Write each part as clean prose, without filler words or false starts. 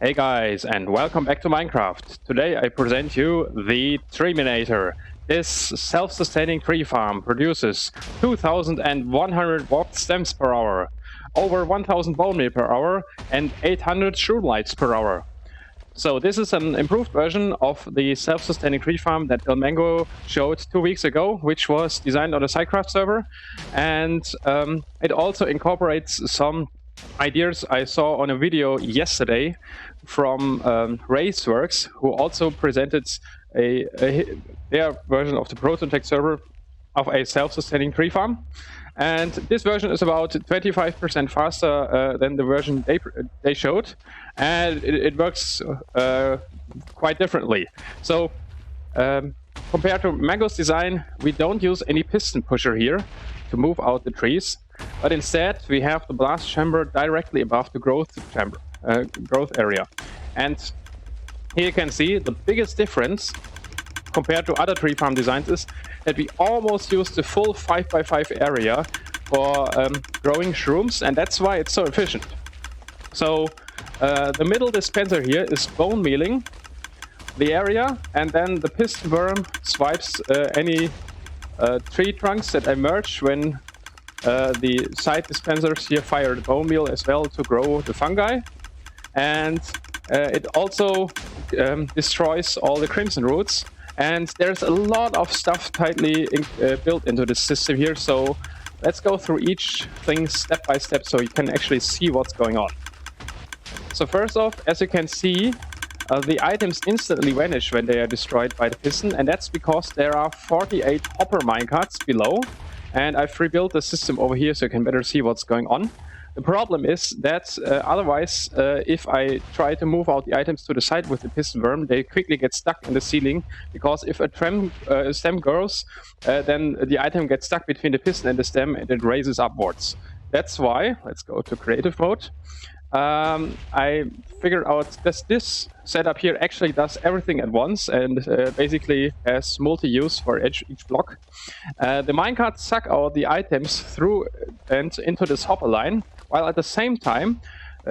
Hey guys, and welcome back to Minecraft. Today I present you the Treeminator. This self-sustaining tree farm produces 2100 warped stems per hour, over 1000 bonemeal per hour, and 800 shroom lights per hour. So this is an improved version of the self-sustaining tree farm that Mango showed 2 weeks ago, which was designed on a SciCraft server, and it also incorporates some ideas I saw on a video yesterday from Raceworks, who also presented their version of the prototype server of a self-sustaining tree farm. And this version is about 25% faster than the version they showed, and it works quite differently. So compared to Mango's design, we don't use any piston pusher here to move out the trees, but instead we have the blast chamber directly above the growth area. And here you can see the biggest difference compared to other tree farm designs is that we almost use the full 5x5 area for growing shrooms, and that's why it's so efficient. So the middle dispenser here is bone mealing the area, and then the piston worm swipes any tree trunks that emerge when the side dispensers here fire the bone meal as well to grow the fungi. And it also destroys all the crimson roots. And there's a lot of stuff tightly built into this system here, so let's go through each thing step by step so you can actually see what's going on. So first off, as you can see, the items instantly vanish when they are destroyed by the piston, and that's because there are 48 hopper minecarts below, and I've rebuilt the system over here so you can better see what's going on. The problem is that otherwise, if I try to move out the items to the side with the piston worm, they quickly get stuck in the ceiling, because if a stem grows, then the item gets stuck between the piston and the stem and it raises upwards. That's why, let's go to creative mode, I figured out that this setup here actually does everything at once and basically has multi-use for each block. The minecarts suck out the items through and into this hopper line, while at the same time,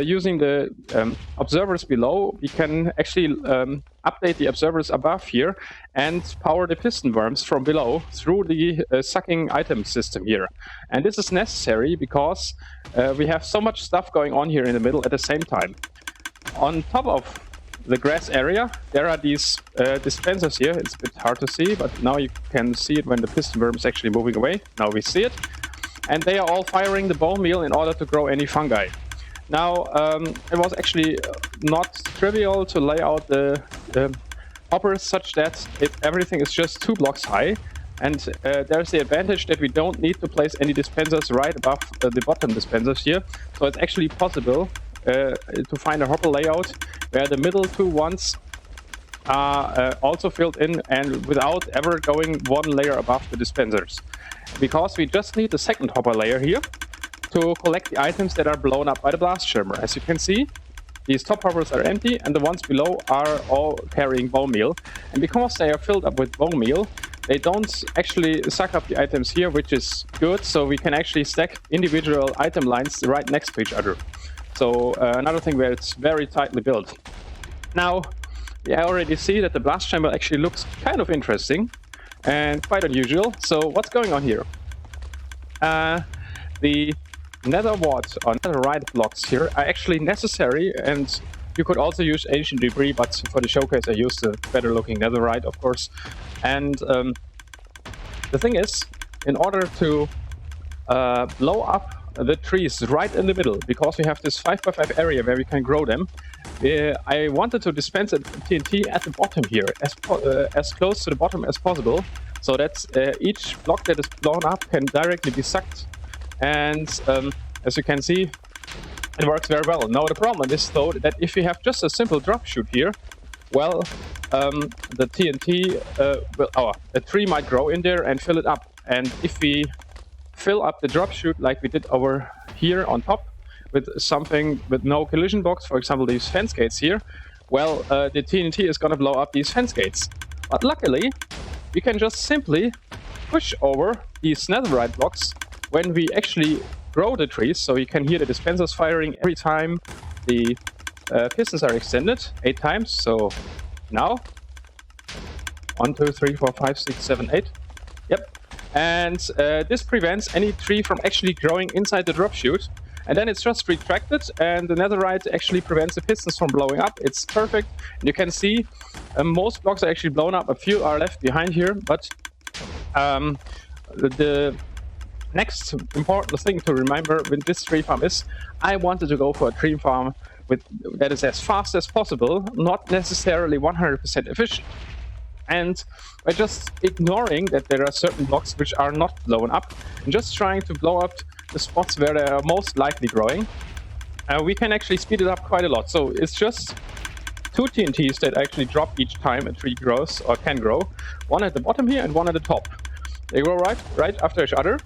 using the observers below, we can actually update the observers above here and power the piston worms from below through the sucking item system here. And this is necessary because we have so much stuff going on here in the middle at the same time. On top of the grass area, there are these dispensers here. It's a bit hard to see, but now you can see it when the piston worm is actually moving away. Now we see it. And they are all firing the bone meal in order to grow any fungi. Now, it was actually not trivial to lay out the hoppers such that everything is just 2 blocks high. And there's the advantage that we don't need to place any dispensers right above the bottom dispensers here. So it's actually possible to find a hopper layout where the middle 2 ones are also filled in and without ever going 1 layer above the dispensers. Because we just need the second hopper layer here to collect the items that are blown up by the blast chamber. As you can see, these top hoppers are empty and the ones below are all carrying bone meal. And because they are filled up with bone meal, they don't actually suck up the items here, which is good, so we can actually stack individual item lines right next to each other. So another thing where it's very tightly built. Now, I already see that the blast chamber actually looks kind of interesting and quite unusual. So what's going on here? The nether wart or netherite blocks here are actually necessary, and you could also use ancient debris, but for the showcase I used the better looking netherite, of course. And the thing is, in order to blow up the trees right in the middle, because we have this 5x5 area where we can grow them, I wanted to dispense TNT at the bottom here, as close to the bottom as possible, so that each block that is blown up can directly be sucked. And as you can see, it works very well. Now the problem is though that if we have just a simple drop shoot here, well, the TNT, a tree might grow in there and fill it up. And if we fill up the drop shoot like we did over here on top with something with no collision box, for example these fence gates here, well, the TNT is gonna blow up these fence gates. But luckily, we can just simply push over these netherite blocks when we actually grow the trees, so you can hear the dispensers firing every time the pistons are extended 8 times. So now 1, 2, 3, 4, 5, 6, 7, 8. Yep. And this prevents any tree from actually growing inside the drop chute. And then it's just retracted, and the netherite actually prevents the pistons from blowing up. It's perfect. And you can see most blocks are actually blown up. A few are left behind here, but the next important thing to remember with this tree farm is I wanted to go for a tree farm that is as fast as possible, not necessarily 100% efficient. And by just ignoring that there are certain blocks which are not blown up, and just trying to blow up the spots where they are most likely growing, we can actually speed it up quite a lot. So it's just 2 TNTs that actually drop each time a tree grows or can grow. One at the bottom here and one at the top. They grow right after each other.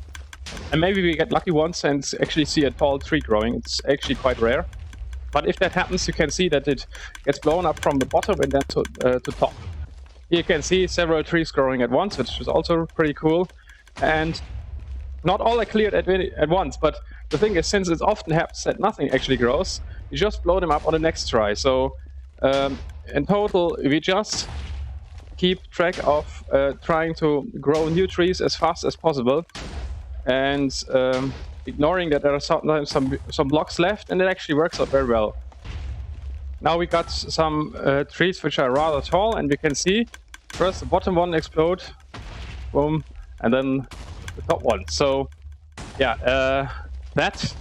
And maybe we get lucky once and actually see a tall tree growing. It's actually quite rare. But if that happens, you can see that it gets blown up from the bottom and then to top. Here you can see several trees growing at once, which is also pretty cool. And not all are cleared at once, but the thing is, since it often happens that nothing actually grows, you just blow them up on the next try. So in total, we just keep track of trying to grow new trees as fast as possible, and ignoring that there are sometimes some blocks left, and it actually works out very well. Now we got some trees which are rather tall, and we can see first the bottom one explode, boom, and then the top one. So yeah, that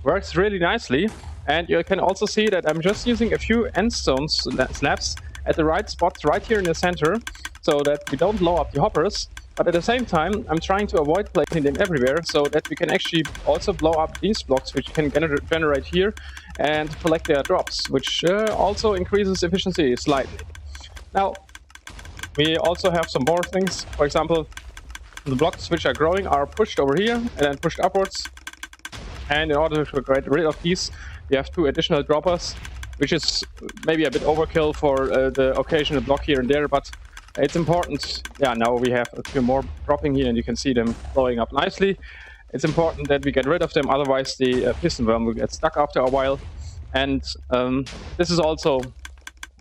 works really nicely. And you can also see that I'm just using a few endstone slabs at the right spots right here in the center, so that we don't blow up the hoppers. But at the same time, I'm trying to avoid placing them everywhere, so that we can actually also blow up these blocks, which can generate here and collect their drops, which also increases efficiency slightly. Now, we also have some more things. For example, the blocks which are growing are pushed over here and then pushed upwards. And in order to get rid of these, we have 2 additional droppers, which is maybe a bit overkill for the occasional block here and there, but it's important. Yeah, now we have a few more dropping here, and you can see them blowing up nicely. It's important that we get rid of them, otherwise the piston worm will get stuck after a while. And this is also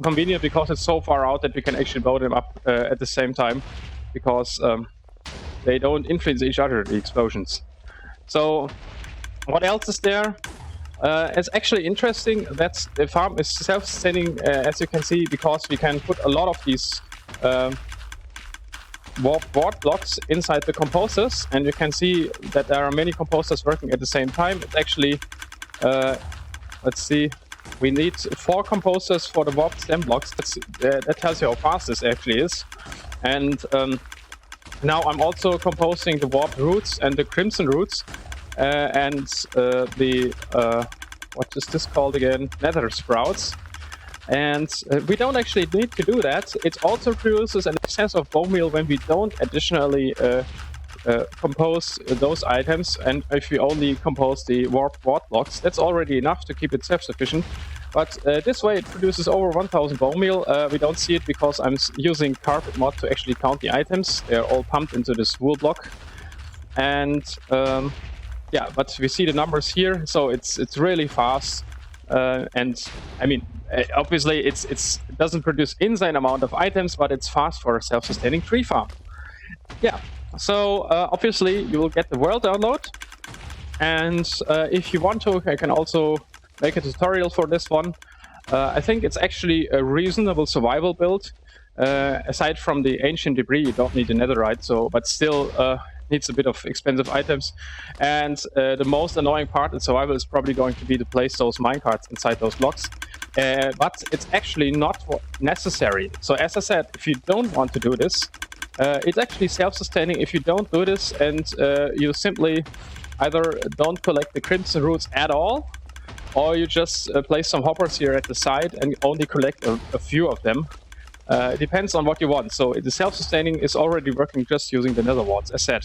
convenient because it's so far out that we can actually blow them up at the same time, because they don't influence each other, the explosions. So what else is there? It's actually interesting that the farm is self-sustaining, as you can see, because we can put a lot of these board blocks inside the composters, and you can see that there are many composters working at the same time. It's actually, let's see, we need 4 composters for the warped stem blocks. That tells you how fast this actually is. And now I'm also composting the warped roots and the crimson roots. And the what is this called again? Nether sprouts. And we don't actually need to do that. It also produces an excess of bonemeal when we don't additionally compose those items. And if we only compose the warped board blocks, that's already enough to keep it self-sufficient. But this way it produces over 1000 bonemeal. We don't see it because I'm using carpet mod to actually count the items. They're all pumped into this wool block. And yeah, but we see the numbers here, so it's really fast, and I mean, obviously it doesn't produce insane amount of items, but it's fast for a self-sustaining tree farm. Yeah, so obviously you will get the world download, and if you want to, I can also make a tutorial for this one. I think it's actually a reasonable survival build. Aside from the ancient debris, you don't need the netherite, so but still. Needs a bit of expensive items, and the most annoying part in survival is probably going to be to place those minecarts inside those blocks, but it's actually not necessary. So as I said, if you don't want to do this, it's actually self-sustaining if you don't do this, and you simply either don't collect the crimson roots at all, or you just place some hoppers here at the side and only collect a few of them. It depends on what you want. So the self-sustaining is already working just using the nether warts, as said.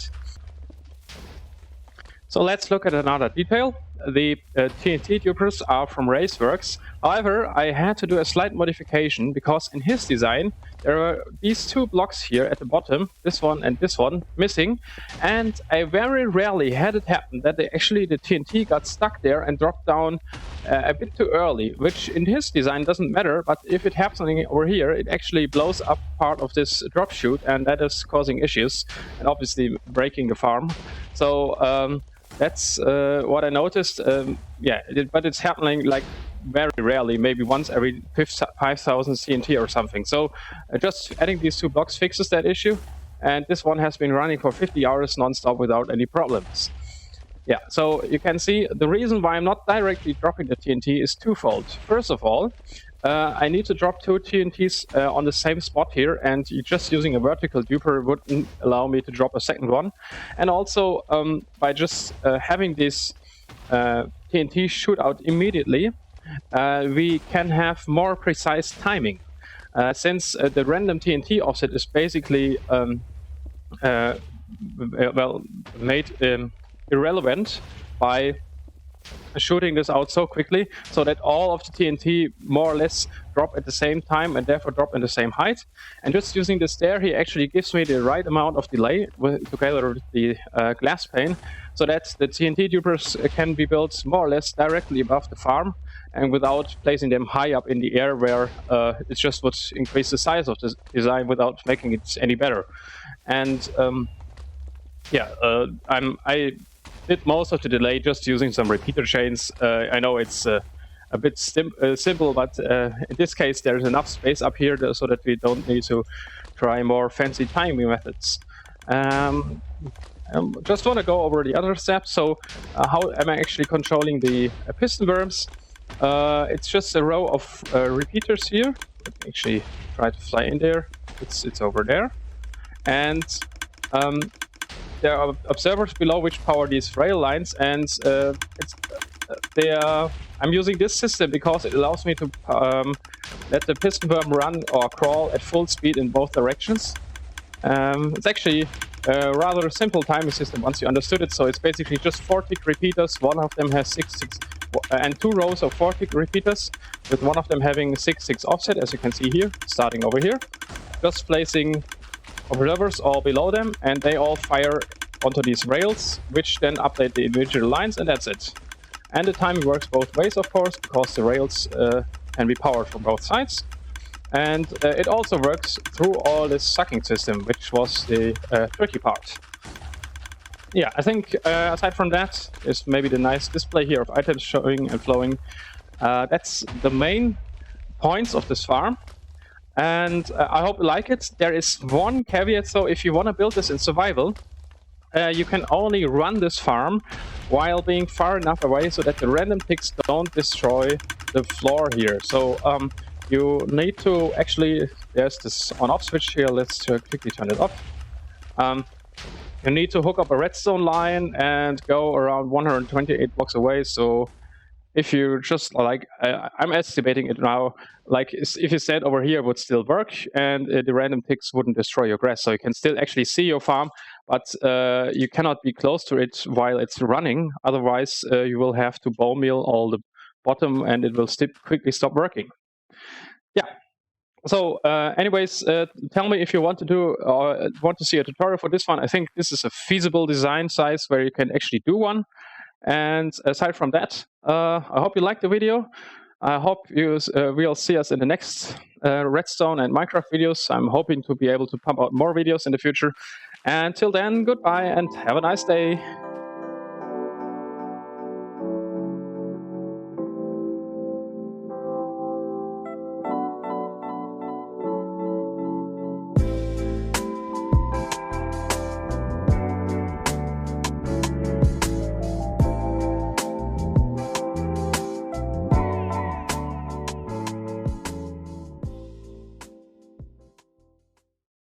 So let's look at another detail. the TNT Ogres are from Raceworks. However, I had to do a slight modification because in his design there are these two blocks here at the bottom, this one and this one, missing, and I very rarely had it happen that the TNT got stuck there and dropped down a bit too early, which in his design doesn't matter, but if it happens over here, it actually blows up part of this drop chute, and that is causing issues and obviously breaking the farm. So that's what I noticed. Yeah, but it's happening like very rarely, maybe once every 5,000 CNT or something. So just adding these two blocks fixes that issue, and this one has been running for 50 hours non-stop without any problems. Yeah, so you can see the reason why I'm not directly dropping the TNT is twofold. First of all, I need to drop two TNTs on the same spot here, and just using a vertical duper wouldn't allow me to drop a second one. And also, by just having this TNT shoot out immediately, we can have more precise timing. Since the random TNT offset is basically made irrelevant by shooting this out so quickly, so that all of the TNT more or less drop at the same time and therefore drop in the same height. And just using the stair here actually gives me the right amount of delay together with the glass pane, so that the TNT dupers can be built more or less directly above the farm and without placing them high up in the air, where it just would increase the size of the design without making it any better. And I did most of the delay just using some repeater chains. I know it's a bit simple, but in this case there's enough space up here so that we don't need to try more fancy timing methods. Just want to go over the other steps. So how am I actually controlling the piston worms? It's just a row of repeaters here. Let me actually try to fly in there. It's over there. And there are observers below which power these rail lines, and I'm using this system because it allows me to let the piston worm run or crawl at full speed in both directions. It's actually a rather simple timing system once you understood it. So it's basically just 4 tick repeaters. One of them has 6 and 2 rows of 4 tick repeaters, with one of them having 6 offset, as you can see here, starting over here. Just placing observers all below them, and they all fire onto these rails, which then update the individual lines, and that's it. And the timing works both ways, of course, because the rails can be powered from both sides. And it also works through all this sucking system, which was the tricky part. Yeah, I think aside from that, is maybe the nice display here of items showing and flowing. That's the main points of this farm. And I hope you like it. There is one caveat, so if you want to build this in survival, you can only run this farm while being far enough away so that the random ticks don't destroy the floor here. So you need to actually, there's this on-off switch here, let's quickly turn it off. You need to hook up a redstone line and go around 128 blocks away. So if you just like, I'm estimating it now, like if you stand over here, it would still work, and the random ticks wouldn't destroy your grass. So you can still actually see your farm, but you cannot be close to it while it's running. Otherwise, you will have to bonemeal all the bottom, and it will quickly stop working. Yeah. So anyways, tell me if you want to do or want to see a tutorial for this one. I think this is a feasible design size where you can actually do one. And aside from that, I hope you liked the video. I hope you will see us in the next Redstone and Minecraft videos. I'm hoping to be able to pump out more videos in the future. Until then, goodbye and have a nice day.